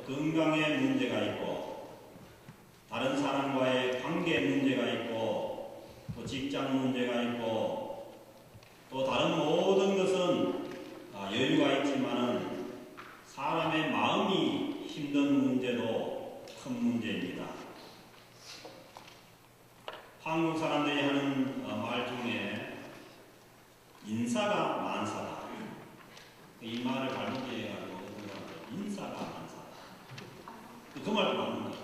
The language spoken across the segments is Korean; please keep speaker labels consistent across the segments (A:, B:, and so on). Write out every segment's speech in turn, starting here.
A: 건강에 문제가 있고, 다른 사람과의 관계 문제가 있고, 또 직장 문제가 있고, 또 다른 모든 것은 여유가 있지만은 사람의 마음이 힘든 문제도 큰 문제입니다. 한국 사람들이 하는 말 중에 인사가 만사다. 이 말을 잘못 이해해가지고 인사가 만사다. 그 말도 맞는 거예요.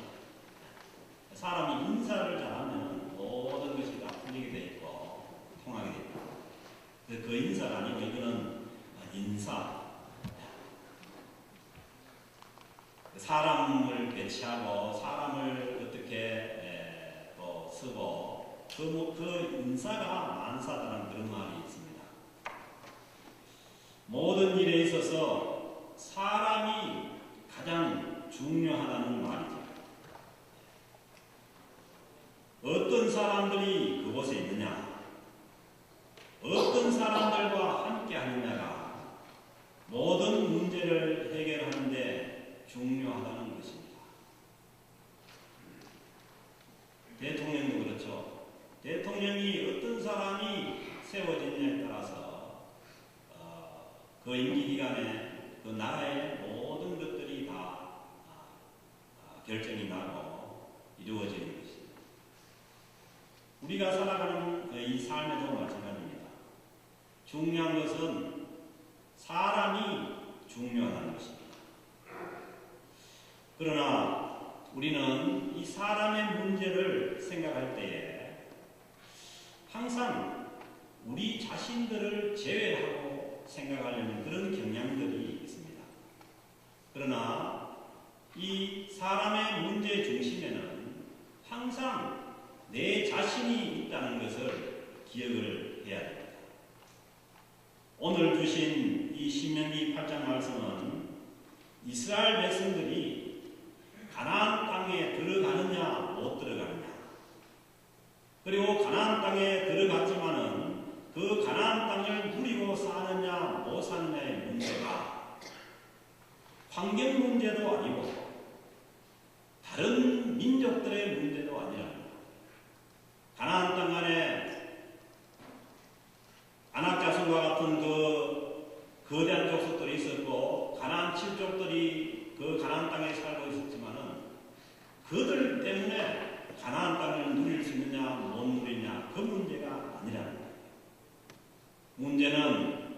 A: 사람이 인사를 잘하면 모든 것이 다 풀리게 돼 있고 통하게 돼 있고, 그 인사가 아니고 이거는 인사. 사람을 배치하고 사람을 어떻게 또 쓰고 그 인사가 만사다라는 그런 말이 있습니다. 모든 일에 있어서 사람이 가장 중요하다는 말이죠. 어떤 사람들이 그곳에 있느냐, 어떤 사람들과 함께 하느냐가 모든 문제를 해결하는데 중요하다는 것입니다. 대통령도 그렇죠. 대통령이 어떤 사람이 세워지느냐에 따라서 그 임기 기간에 그 나라의 모든 것들이 다 결정이 나고 이루어지는 것입니다. 우리가 살아가는 이 삶에도 마찬가지입니다. 중요한 것은 사람이 중요하다는 것입니다. 그러나 우리는 이 사람의 문제를 생각할 때에 항상 우리 자신들을 제외하고 생각하려는 그런 경향들이 있습니다. 그러나 이 사람의 문제 중심에는 항상 내 자신이 있다는 것을 기억을 해야 됩니다. 오늘 주신 이 신명기 8장 말씀은 이스라엘 백성들이 가나안 땅에 들어가느냐 못 들어가느냐, 그리고 가나안 땅에 들어갔지만은 그 가나안 땅을 누리고 사느냐 못 사느냐의 문제가 환경 문제도 아니고 다른 민족들의 문제도 아니라 가나안 땅 안에 아낙자손과 같은 그 거대한 족속들이 있었고 가나안 7족들이 그 가나안 땅에 살고 있었지만은 그들 때문에 가나안 땅을 누릴 수 있느냐 못 누리냐 그 문제가 아니라는 거예요. 문제는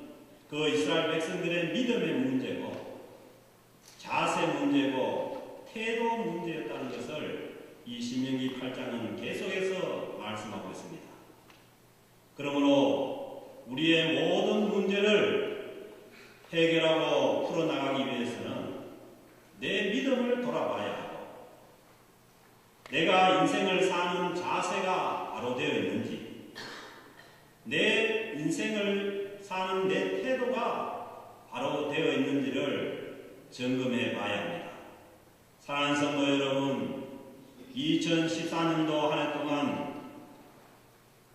A: 그 이스라엘 백성들의 믿음의 문제고 자세 문제고 태도 문제였다는 것을 이 신명기 8장은 계속해서 말씀하고 있습니다. 그러므로 우리의 모든 문제를 해결하고 풀어나가기 위해서는 내 믿음을 돌아봐야 하고 내가 인생을 사는 자세가 바로 되어 있는지, 내 인생을 사는 내 태도가 바로 되어 있는지를 점검해 봐야 합니다. 사랑하는 성도 여러분, 2014년도 한 해 동안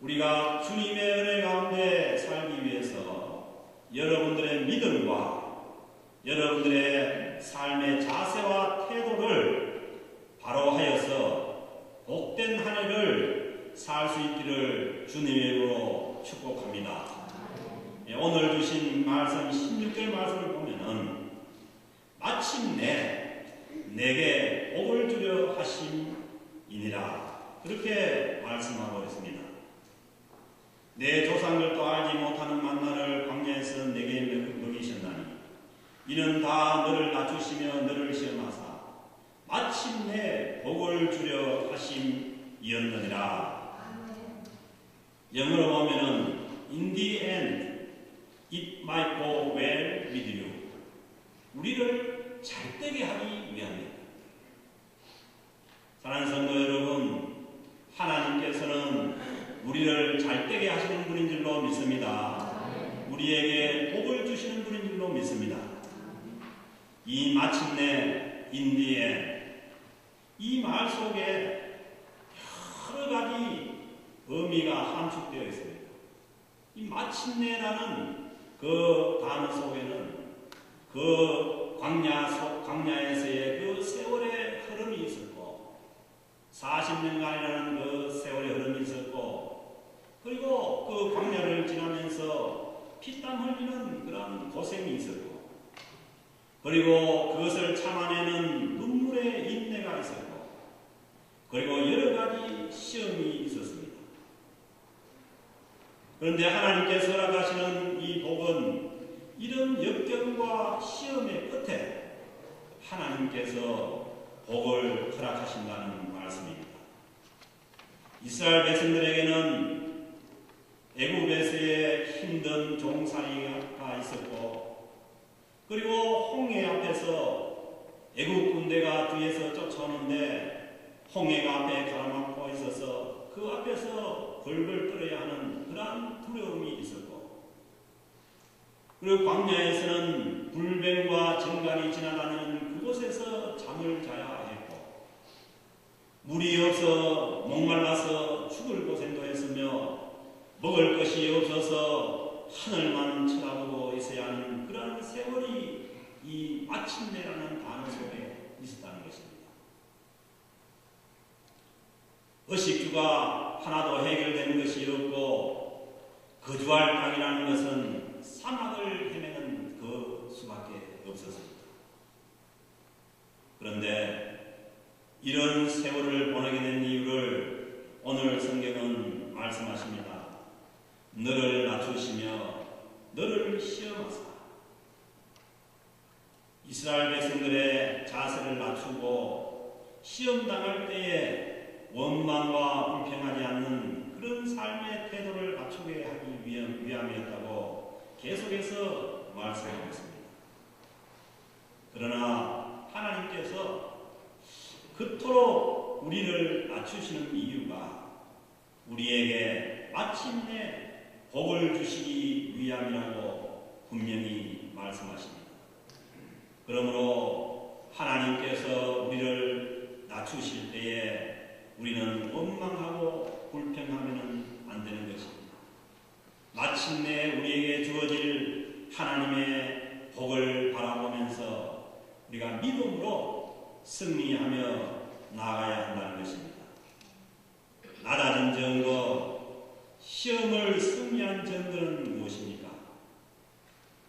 A: 우리가 주님의 은혜 가운데 살기 위해서 여러분들의 믿음과 여러분들의 삶의 자세와 태도를 바로 하여서 복된 한 해를 살 수 있기를 주님의 이름으로 축복합니다. 오늘 주신 말씀 16절 말씀을 보면은 마침내 내게 복을 주려 하심이니라 그렇게 말씀하고 있습니다. 내 조상들도 알지 못하는 만나를 광야에서 내게 먹이셨나니 이는 다 너를 낮추시며 너를 시험하사 마침내 복을 주려 하심이었느니라. 영어로 보면은 In the end it might go well with you. 우리를 잘되게 하기 위함입니다. 사랑하는 성도 여러분, 하나님께서는 우리를 잘되게 하시는 분인 줄로 믿습니다. 우리에게 복을 주시는 분인 줄로 믿습니다. 이 마침내 인디에 이 말 속에 여러 가지 의미가 함축되어 있습니다. 이 마침내라는 그 단어 속에는 그 광야에서의 그 그리고 여러 가지 시험이 있었습니다. 그런데 하나님께서 허락하시는 이 복은 이런 역경과 시험의 끝에 하나님께서 복을 허락하신다는 말씀입니다. 이스라엘 백성들에게는 애굽에서의 힘든 종살이가 있었고, 그리고 홍해 앞에서 애굽 군대가 뒤에서 쫓아오는데 홍해가 앞에 가로막고 있어서 그 앞에서 벌벌 떨어야 하는 그러한 두려움이 있었고, 그리고 광야에서는 불뱀과 정갈이 지나다니는 그곳에서 잠을 자야 했고, 물이 없어 목말라서 죽을 고생도 했으며 먹을 것이 없어서 하늘만 쳐다보고 있어야 하는 그러한 세월이 이 마침내라는 단어 속에 있었다는 것입니다. 의식주가 하나도 해결되는 것이 없고 거주할 땅이라는 것은 사막을 헤매는 그 수밖에 없었습니다. 그런데 이런 세월을 보내게 된 이유를 오늘 성경은 말씀하십니다. 너를 낮추시며 너를 시험하사. 이스라엘 백성들의 자세를 낮추고 시험당할 때에 원망과 불평하지 않는 그런 삶의 태도를 갖추게 하기 위함이었다고 계속해서 말씀하고 있습니다. 그러나 하나님께서 그토록 우리를 낮추시는 이유가 우리에게 마침내 복을 주시기 위함이라고 분명히 말씀하십니다. 그러므로 하나님께서 우리를 낮추실 때에 우리는 원망하고 불평하면 안 되는 것입니다. 마침내 우리에게 주어질 하나님의 복을 바라보면서 우리가 믿음으로 승리하며 나아가야 한다는 것입니다. 낮아진 증거, 시험을 승리한 증거는 무엇입니까?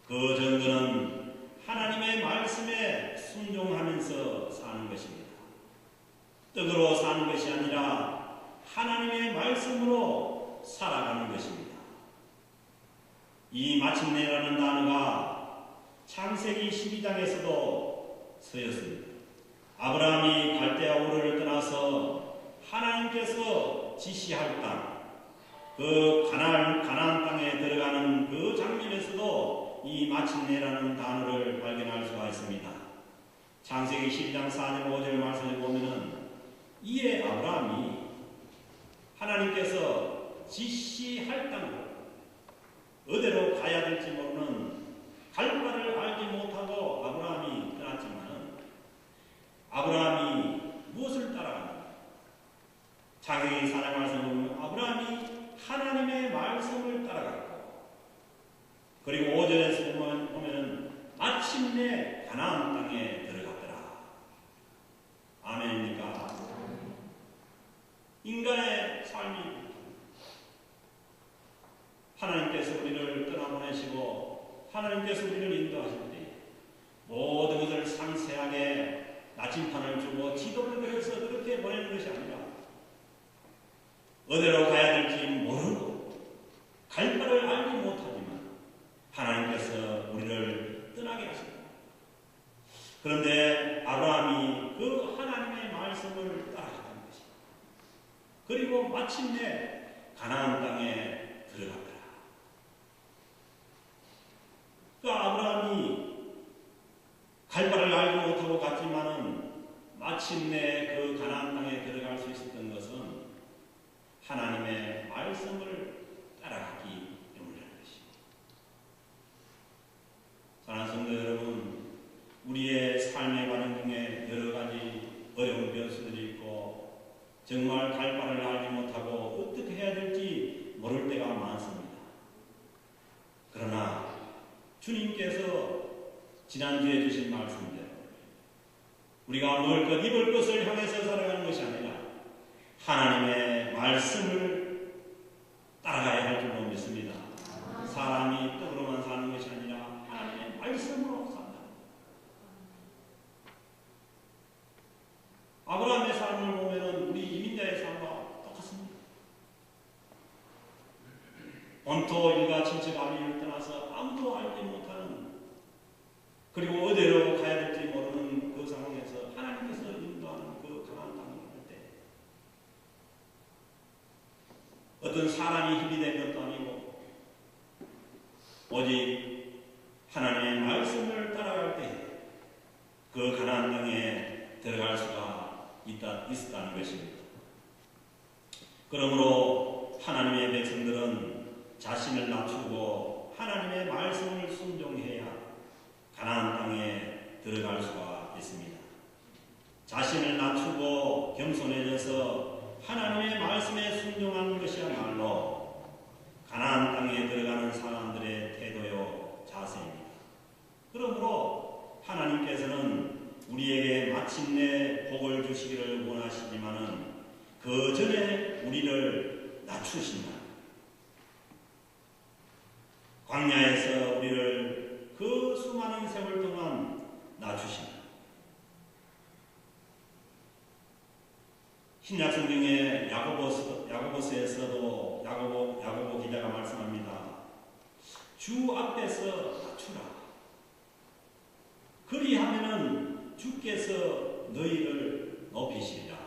A: 그 증거는 하나님의 말씀에 순종하면서 사는 것입니다. 떡으로 사는 것이 아니라 하나님의 말씀으로 살아가는 것입니다. 이 마침내라는 단어가 창세기 12장에서도 쓰였습니다. 아브라함이 갈대아 우르를 떠나서 하나님께서 지시할 땅, 그 가나안 땅에 들어가는 그 장면에서도 이 마침내라는 단어를 발견할 수가 있습니다. 창세기 12장 4절 5절 말씀을 보면은 이에 아브라함이 하나님께서 지시할 땅으로 어디로 가야 될지 모르는 갈 바를 알지 못하고 아브라함이 떠났지만 아브라함이 무엇을 따라가는가? 창세기 4장 말씀을 보면 아브라함이 하나님의 말씀을 따라갔고, 그리고 5절에서 보면 마침내 가나안 땅에 들어갔더라. 아멘입니까? 인간의 삶이 하나님께서 우리를 떠나보내시고 하나님께서 우리를 인도하실 때 모든 것을 상세하게 나침판을 주고 지도를 그려서 그렇게 보내는 것이 아니라 어디로 가야 될지 모르고 갈 바를 알지 못하지만 하나님께서 우리를 떠나게 하십니다. 그런데 아브라함이 그 하나님의 말씀을 따라가는 것입니다. 그리고 마침내 가나안 땅에 들어갔더라. 그 아브라함이 갈 바를 알지 못하고 갔지만은 마침내 그 가나안 땅에 들어갈 수 있었던 것은 하나님의 말씀을 따라가기 때문이라는 것입니다. 사랑하는 성도 여러분, 우리의 삶의 과정 중에 여러 가지 어려운 변수들이 있고 정말 갈 바를 알지 못하고 어떻게 해야 될지 모를 때가 많습니다. 그러나 주님께서 지난주에 주신 말씀대로 우리가 먹을 것, 입을 것을 향해서 살아가는 것이 아니라 하나님의 말씀을 따라가야 할 줄로 믿습니다. 사람이 떡으로만 사는 것이 아니라 하나님의 말씀으로 산다. 아브라함의 삶을 보면 우리 그때의 삶과 똑같습니다. 본토 일가 친척 아비를 떠나서 아무도 알지 못하는, 그리고 어디로 가야 될지 모르는 그 상황에서 하나님께서 인도하는 그 강한 땅에 갈 때, 어떤 사람이 힘이 된 것도 아니고 오직 하나님의 말씀을 따라갈 때 그 가나안 땅에 들어갈 수가 있었다는 것입니다. 그러므로 하나님의 백성들은 자신을 낮추고 하나님의 말씀을 순종해야 가나안 땅에 들어갈 수가 있습니다. 자신을 낮추고 겸손해져서 하나님의 말씀에 순종하는 것이야말로 가나안 땅에 들어가는 사람들의 태도요 자세입니다. 그러므로 하나님께서는 우리에게 마침내 복을 주시기를 원하시지만은 그 전에 우리를 낮추신다. 광야에서 우리를 그 수많은 세월 동안 낮추신다. 신약 성경의 야고보서에서도 야고보 기자가 말씀합니다. 주 앞에서 낮추라. 그리하면은 주께서 너희를 높이시리라.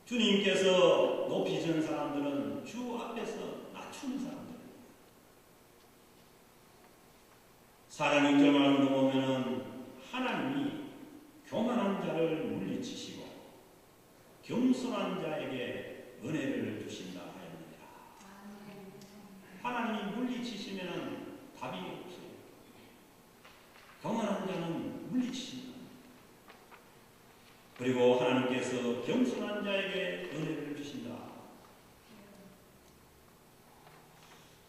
A: 주님께서 높이시는 사람들은 주 앞에서 낮추는 사람들입니다. 사랑 6절 말씀도 보면은 하나님이 교만한 자를 물리치시고 겸손한 자에게 은혜를 주신다 하였느니라. 하나님이 물리치시면 답이 없어요. 교만한 자는 물리치신다. 그리고 하나님께서 겸손한 자에게 은혜를 주신다.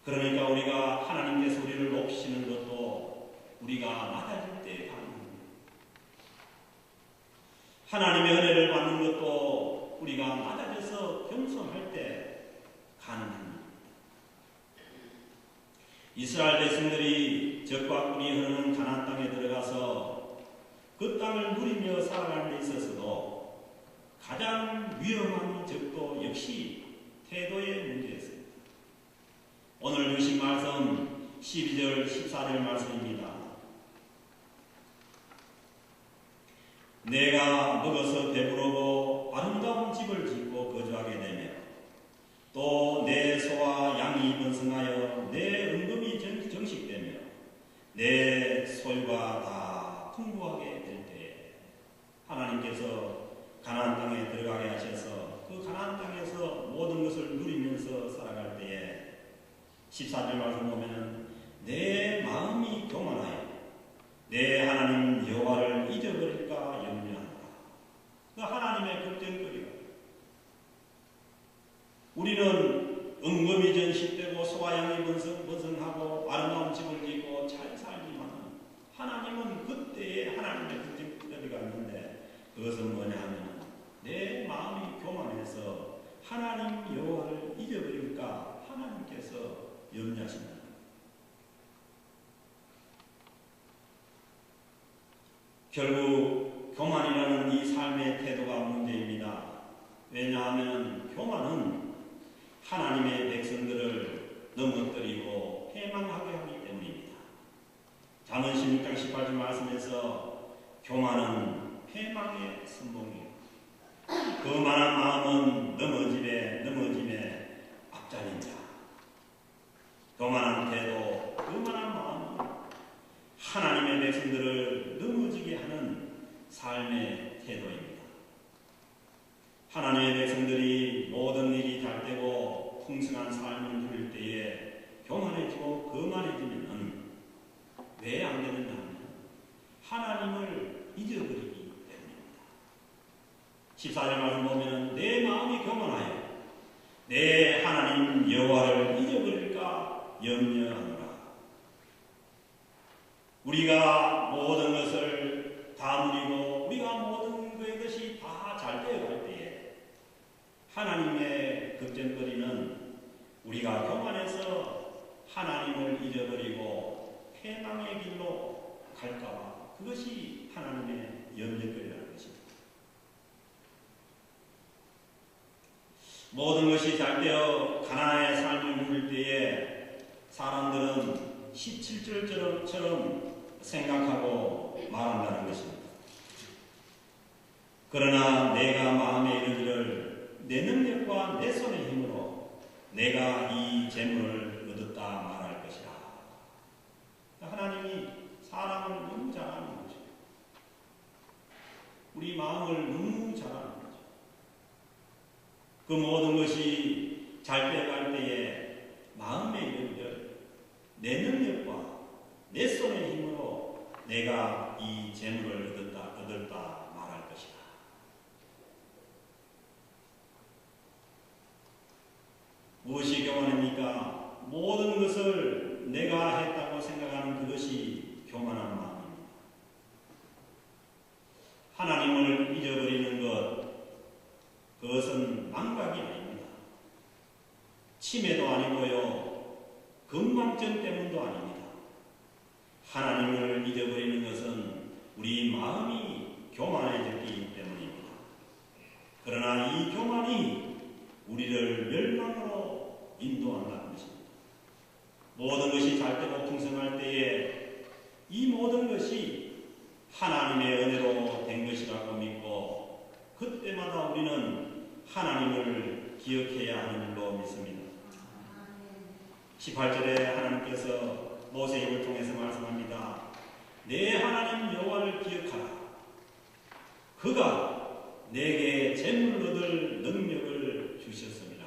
A: 그러니까 우리가 하나님께서 우리를 높이시는 것도 우리가 낮아질 때 가능합니다. 하나님의 은혜를 받는 것도 우리가 낮아져서 겸손할 때 가능합니다. 이스라엘 백성들이 적과 꿀이 흐르는 가나안 땅에 들어가서 그 땅을 누리며 살아가는 데 있어서도 가장 위험한 적도 역시 태도의 문제였습니다. 오늘 주신 말씀 12절 14절 말씀입니다. 내가 먹어서 배부르고 아름다운 집을 짓고 거주하게 되며 또 내 소와 양이 번성하여 내 은금이 정식되며 내 소유가 다 풍부하게 될 때에 하나님께서 가나안 땅에 들어가게 하셔서 그 가나안 땅에서 모든 것을 누리면서 살아갈 때에 14절 말씀 보면은 내 마음이 교만하여 내 하나님 여호와를 잊어버릴까 염려한다. 그 하나님의 걱정거리가 우리는 은금이 전식되고 소와 양이 번성하고 아름다운 집을 짓고 잘 살지만 하나님은 그때에 하나님의 걱정거리가 있는데 그것은 뭐냐 하면 내 마음이 교만해서 하나님 여호와를 잊어버릴까 하나님께서 염려하신다. 결국 교만이라는 이 삶의 태도가 문제입니다. 왜냐하면 교만은 하나님의 백성들을 넘어뜨리고 패망하게 하기 때문입니다. 잠언 16장 18절 말씀에서 교만은 패망의 선봉이요 거만한 마음은 넘어짐에 앞장인 자. 교만한 태도, 거만한 마음은 하나님의 백성들을 넘어지게 하는 삶의 태도입니다. 하나님의 백성들이 모든 일이 잘 되고 풍성한 삶을 누릴 때에 교만해지고 거만해지면 왜 안 되느냐 하면 하나님을 잊어버리기 때문입니다. 14절 말씀 보면 내 마음이 교만하여 내 하나님 여호와를 잊어버릴까 염려하노라. 우리가 모든 것을 다 누리고 우리가 모든 것이 다 잘 되어갈 때에 하나님의 걱정거리는 우리가 교만해서 하나님을 잊어버리고 패망의 길로 갈까봐 그것이 하나님의 염려거리라는 것입니다. 모든 것이 잘 되어 가나안의 삶을 누릴 때에 사람들은 17절처럼 생각하고 말한다는 것입니다. 그러나 내가 마음에 이르기를 내 능력과 내 손의 힘으로 내가 이 재물을 얻었다 말할 것이라. 하나님이 사람을 너무 잘 아는 거죠. 우리 마음을 너무 잘 아는 거죠. 그 모든 것이 잘 되어갈 때에 마음에 이르기를 내 능력과 내 손의 힘으로 내가 이 재물을 얻었다 말할 것이다. 무엇이 교만입니까? 모든 것을 내가 했다고 생각하는 그것이 교만한 마음입니다. 하나님을 잊어버리는 것, 그것은 망각이 아닙니다. 치매도 아니고요, 건망증 때문도 아닙니다. 하나님을 잊어버리는 것은 우리 마음이 교만해졌기 때문입니다. 그러나 이 교만이 우리를 멸망으로 인도한다는 것입니다. 모든 것이 잘되고 풍성할 때에 이 모든 것이 하나님의 은혜로 된 것이라고 믿고 그때마다 우리는 하나님을 기억해야 하는 줄로 믿습니다. 18절에 하나님께서 모세의 입을 통해서 말씀합니다. 내 하나님 여호와를 기억하라. 그가 내게 재물을 얻을 능력을 주셨습니다.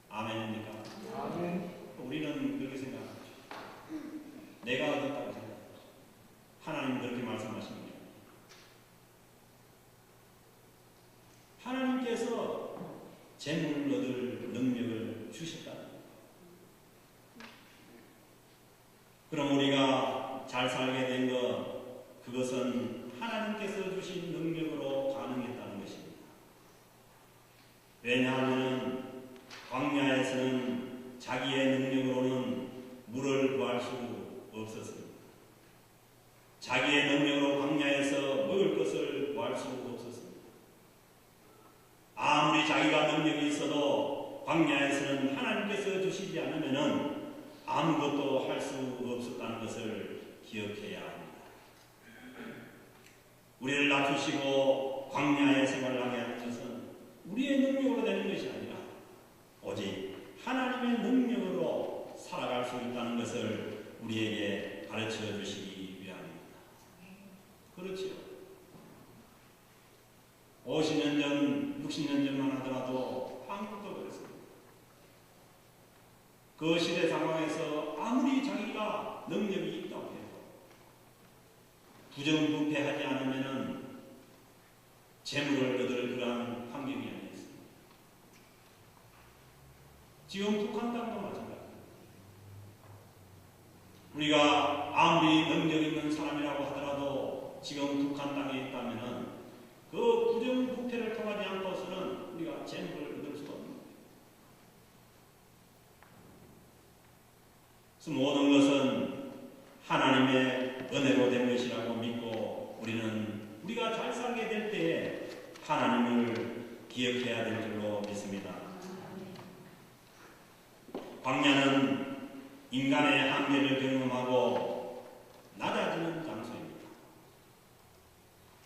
A: 아멘입니까? 아멘. 우리는 그렇게 생각하죠. 내가 얻었다고 생각하죠. 하나님 그렇게 말씀하십니다. 하나님께서 재물을 얻을 능력을 주셨다. 그럼 우리가 잘 살게 된 것, 그것은 하나님께서 주신 능력으로 가능했다는 것입니다. 왜냐하면 광야에서는 자기의 능력으로는 물을 구할 수 없었습니다. 자기의 능력으로 광야에서 먹을 것을 구할 수 없었습니다. 아무리 자기가 능력이 있어도 광야에서는 하나님께서 주시지 않으면 아무것도 할 수 없었다는 것을 기억해야 합니다. 우리를 낮추시고 광야의 생활을 하게 하는 것은 우리의 능력으로 되는 것이 아니라 오직 하나님의 능력으로 살아갈 수 있다는 것을 우리에게 가르쳐 주시기 위함입니다. 그렇지요. 50년 전, 60년 전만 하더라도 한국도 그랬습니다. 그 시대 상황에서 아무리 자기가 능력이 있다고 해도 부정부패하지 않으면 재물을 얻을 그러한 환경이 아니었습니다. 지금 북한 땅도 마찬가지입니다. 우리가 아무리 능력 있는 사람이라고 하더라도 지금 북한 땅에 있다면 그 부정부패를 통하지 않고서는 우리가 재물을 얻을 수가 없는 거예요. 그래서 모든 것은 하나님의 은혜로 된 것이라고 믿고 우리가 잘 살게 될 때에 하나님을 기억해야 될 줄로 믿습니다. 광야는 인간의 한계를 경험하고 낮아지는 장소입니다.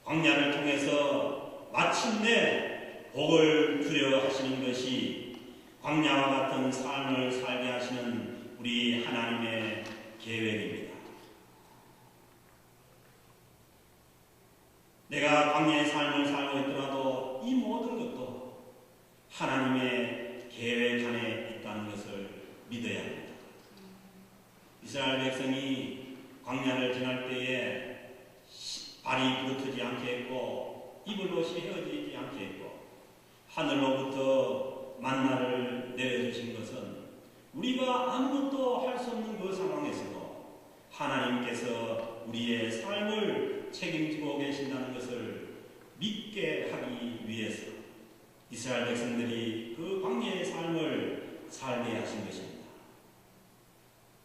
A: 광야를 통해서 마침내 복을 주려 하시는 것이 광야와 같은 삶을 살게 하시는 우리 하나님의 계획입니다. 내가 광야의 삶을 살고 있더라도 이 모든 것도 하나님의 계획 안에 있다는 것을 믿어야 합니다. 이스라엘 백성이 광야를 지날 때에 발이 부르트지 않게 했고 입을 옷이 헤어지지 않게 했고 하늘로부터 만나를 내려주신 것은 우리가 아무것도 할 수 없는 그 상황에서도 하나님께서 우리의 삶을 책임지고 계신다는 것을 믿게 하기 위해서 이스라엘 백성들이 그 광야의 삶을 살게 하신 것입니다.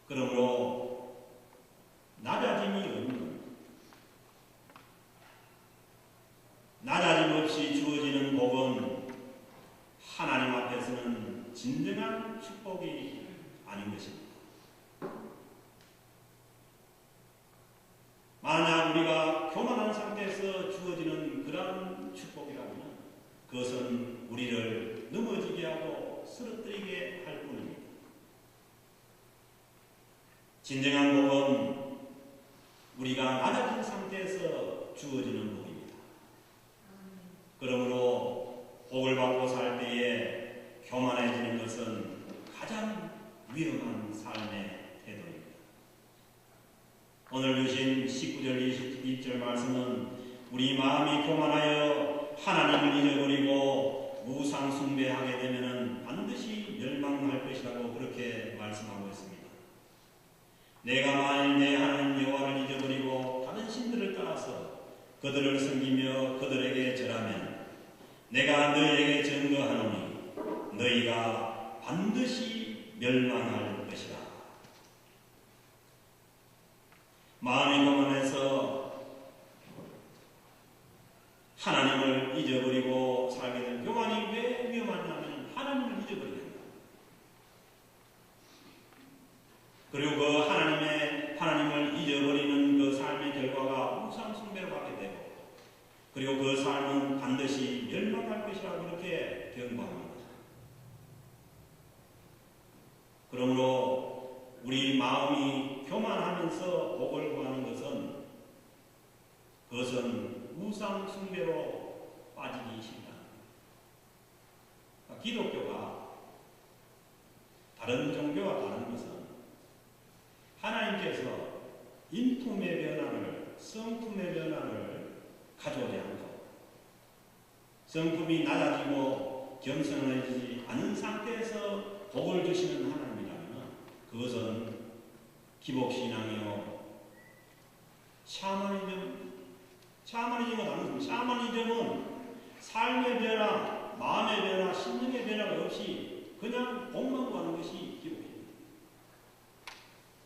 A: 그러므로 낮아짐이 없는, 낮아짐 없이 주어지는 복은 진정한 축복이 아닌 것입니다. 만약 우리가 교만한 상태에서 주어지는 그러한 축복이라면 그것은 우리를 넘어지게 하고 쓰러뜨리게 할 뿐입니다. 진정한 복은 우리가 낮아진 상태에서 주어지는 복입니다. 그러므로 복을 받고 살 때에 교만해지는 것은 가장 위험한 삶의 태도입니다. 오늘 주신 19절 22절 말씀은 우리 마음이 교만하여 하나님을 잊어버리고 우상 숭배하게 되면 반드시 멸망할 것이라고 그렇게 말씀하고 있습니다. 내가 만일 내 하나님 여호와를 잊어버리고 다른 신들을 따라서 그들을 섬기며 그들에게 절하면 내가 너희에게 증거하노니 너희가 반드시 멸망할 것이라. 마음이 교만해서 하나님을 잊어버리고 살게 된 교만이 왜 위험하냐면 하나님을 잊어버리게 된다. 그리고 그 하나님을 잊어버리는 그 삶의 결과가 우상 숭배로 가게 되고 그리고 그 삶은 반드시 멸망할 것이라고 그렇게 경고합니다. 그러므로 우리 마음이 교만하면서 복을 구하는 것은 그것은 우상 숭배로 빠지기 쉽다. 그러니까 기독교가 다른 종교와 다른 것은 하나님께서 인품의 변화를, 성품의 변화를 가져오지 않고 성품이 낮아지고 겸손해지지 않은 상태에서 복을 주시는 하나님이라면 그것은 기복신앙이요 샤머니즘은 아니고 샤머니즘은 삶의 변화, 마음의 변화, 심령의 변화가 없이 그냥 복만 구하는 것이 기복입니다.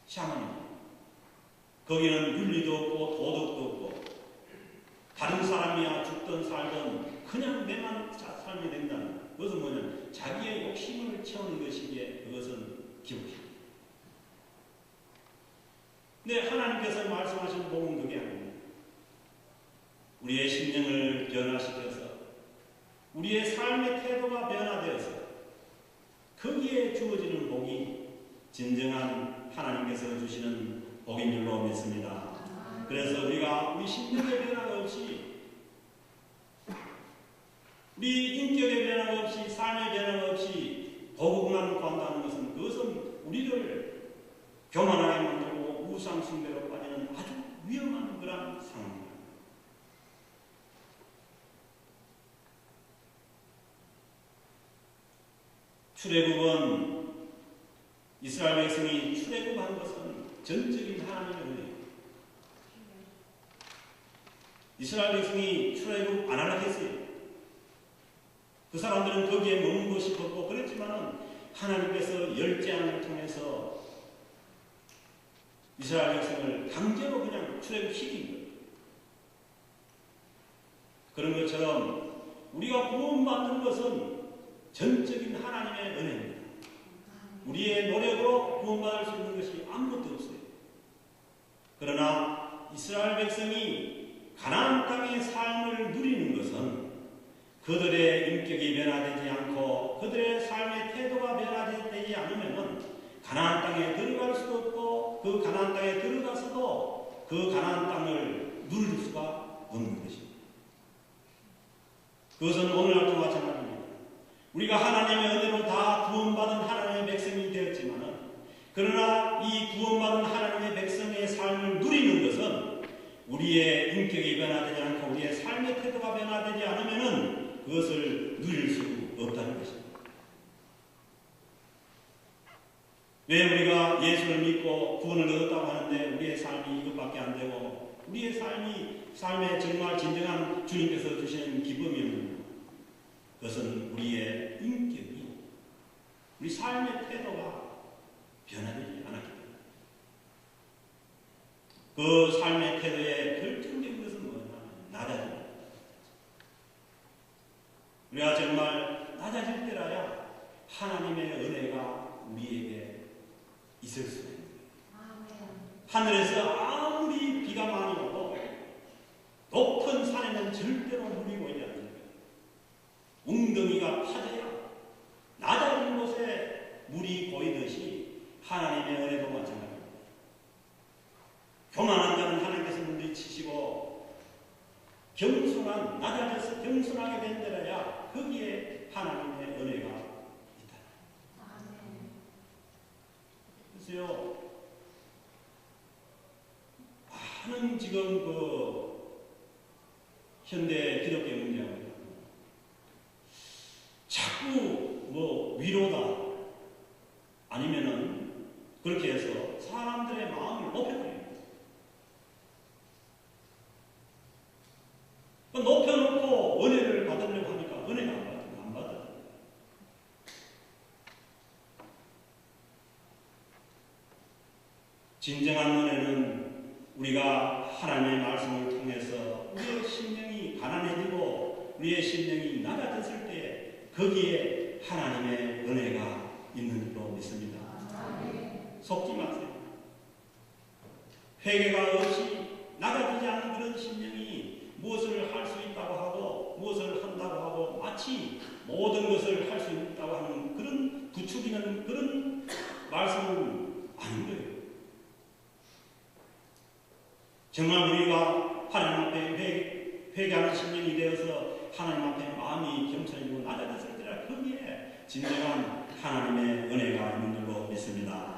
A: 샤머니즘. 거기는 윤리도 없고 도덕도 없고 다른 사람이야 죽든 살든 그냥 내만 삶이 된다는 그것은 뭐냐면 자기의 욕심을 채우는 것이기에 그것은 기복입니다. 근데 하나님께서 말씀하신 복은 그게 아닙니다. 우리의 심령을 변화시켜서 우리의 삶의 태도가 변화되어서 거기에 주어지는 복이 진정한 하나님께서 주시는 복인 줄로 믿습니다. 그래서 우리가 우리 심령의 변화가 없이 우리 인격의 변화가 없이 삶의 변화가 없이 복만 구한다는 것은 그것은 우리를 교만하게 만들고 우상 숭배로 빠지는 아주 위험한 그런 상황입니다. 출애굽은 이스라엘 백성이 출애굽한 것은 전적인 하나님의 은혜입니다. 이스라엘 백성이 출애굽 안 하려고 했어요. 그 사람들은 거기에 머물고 싶었고 그랬지만은 하나님께서 열재앙을 통해서 이스라엘 백성을 강제로 그냥 출애굽시킨 거예요. 그런 것처럼 우리가 구원받는 것은 전적인 하나님의 은혜입니다. 우리의 노력으로 구원받을 수 있는 것이 아무것도 없어요. 그러나 이스라엘 백성이 가나안 땅의 삶을 누리는 것은 그들의 인격이 변화되지 않고 그들의 삶의 태도가 변화되지 않으면 가나안 땅에 들어갈 수도 없고 그 가나안 땅에 들어가서도 그 가나안 땅을 누릴 수가 없는 것입니다. 그것은 오늘날도 마찬가지입니다. 우리가 하나님의 은혜로 다 구원받은 하나님의 백성이 되었지만 그러나 이 구원받은 하나님의 백성의 삶을 누리는 것은 우리의 인격이 변화되지 않고 우리의 삶의 태도가 변화되지 않으면 그것을 누릴 수 없다는 것입니다. 왜 우리가 예수를 믿고 구원을 얻었다고 하는데 우리의 삶이 이것밖에 안 되고 우리의 삶에 정말 진정한 주님께서 주시는 기쁨이었는가? 그것은 우리의 인격이 우리 삶의 태도가 변화되지 않았기 때문입니다. 그 삶의 태도의 결정적인 것은 뭐냐면 낮아집니다. 우리가 정말 낮아질 때라야 하나님의 은혜가 우리에게 있을 수 있는 거예요. 하늘에서 아무리 비가 많이 오고 높은 산에는 절대로 물이 고이지 않는 거예요. 웅덩이가 파져야 낮은 곳에 물이 고이듯이 하나님의 은혜도 마찬가지입니다. 교만한 자는 하나님께서 물리치시고 겸손한 낮아져서 겸손하게 된 데라야 거기에 하나님의 은혜가 있다. 글쎄요, 많은 지금 현대 기독교 문제하고 자꾸 위로다 아니면은 그렇게 해서 사람들의 마음을 높여버립니다. 높여놓고 은혜를 받으려고 하니까 은혜가 안 받아요. 진정한 은혜는 우리가 하나님의 말씀을 통해서 우리의 심령이 가난해지고 우리의 심령이 낮아졌을 때 거기에 하나님의 은혜가 있는 줄로 믿습니다. 속지 마세요. 회개가 없이 낮아지지 않은 그런 심령이 무엇을 할 수 있다고 하고 무엇을 한다고 하고 마치 모든 것을 할 수 있다고 하는 그런 부추기는 그런 말씀은 아닌 거예요. 정말 우리가 하나님 앞에 회개하는 심령이 되어서 하나님 앞에 마음이 겸손해지고 낮아졌을 때라 거기에 진정한 하나님의 은혜가 있는 줄로 믿습니다.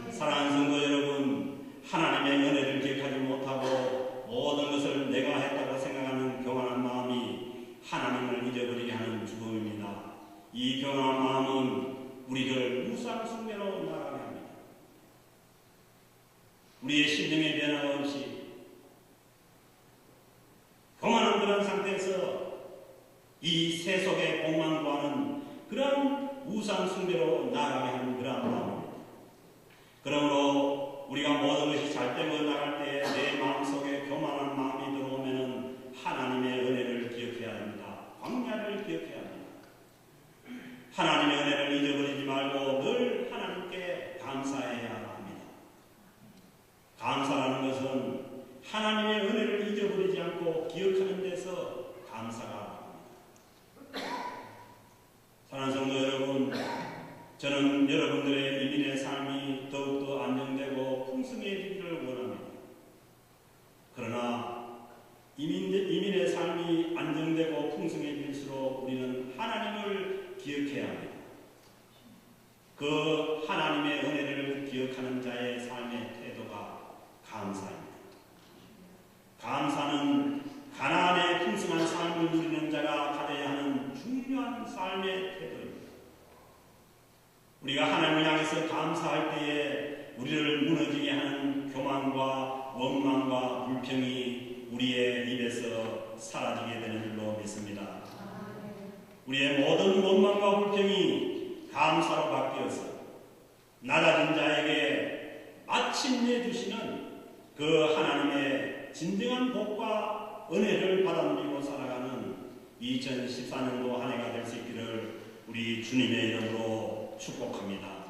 A: 사랑하는 성도 여러분, 하나님의 은혜를 기억하지 못하고 모든 것을 내가 했다고 생각하는 교만한 마음이 하나님을 잊어버리게 하는 죽음입니다. 이 교만한 마음은 우리를 우상 숭배로 나가게 합니다. 우리의 심령의 변화가 없이 교만한 그런 상태에서 이 세속의 공만 구하는 그런 우상 숭배로 나아가게 하는 그런 마음입니다. 그러므로 우리가 모든 것이 잘 되고 나갈 때 내 마음속에 교만한 마음이 들어오면 하나님의 은혜를 기억해야 합니다. 광야를 기억해야 합니다. 하나님의 은혜를 잊어버리지 말고 늘 하나님께 감사해야 합니다. 감사라는 것은 하나님의 은혜를 잊어버리지 않고 기억하는 데서 감사가 합니다. 사랑하는 성도 여러분, 저는 여러분들의 이민의 삶이 더욱더 안정되고 풍성해지기를 원합니다. 그러나 이민의 삶이 안정되고 풍성해질수록 우리는 하나님을 기억해야 합니다. 그 하나님의 은혜를 기억하는 자의 삶의 태도가 감사입니다. 감사는 가나안의 풍성한 삶을 누리는 자가 가져야 하는 중요한 삶의 태도입니다. 우리가 하나님을 향해서 감사할 때에 우리를 무너지게 하는 교만과 원망과 불평이 우리의 입에서 사라지게 되는 줄로 믿습니다. 우리의 모든 원망과 불평이 감사로 바뀌어서 낮아진 자에게 마침내 주시는 그 하나님의 진정한 복과 은혜를 받아 누리고 살아가는 2014년도 한 해가 될 수 있기를 우리 주님의 이름으로 축복합니다.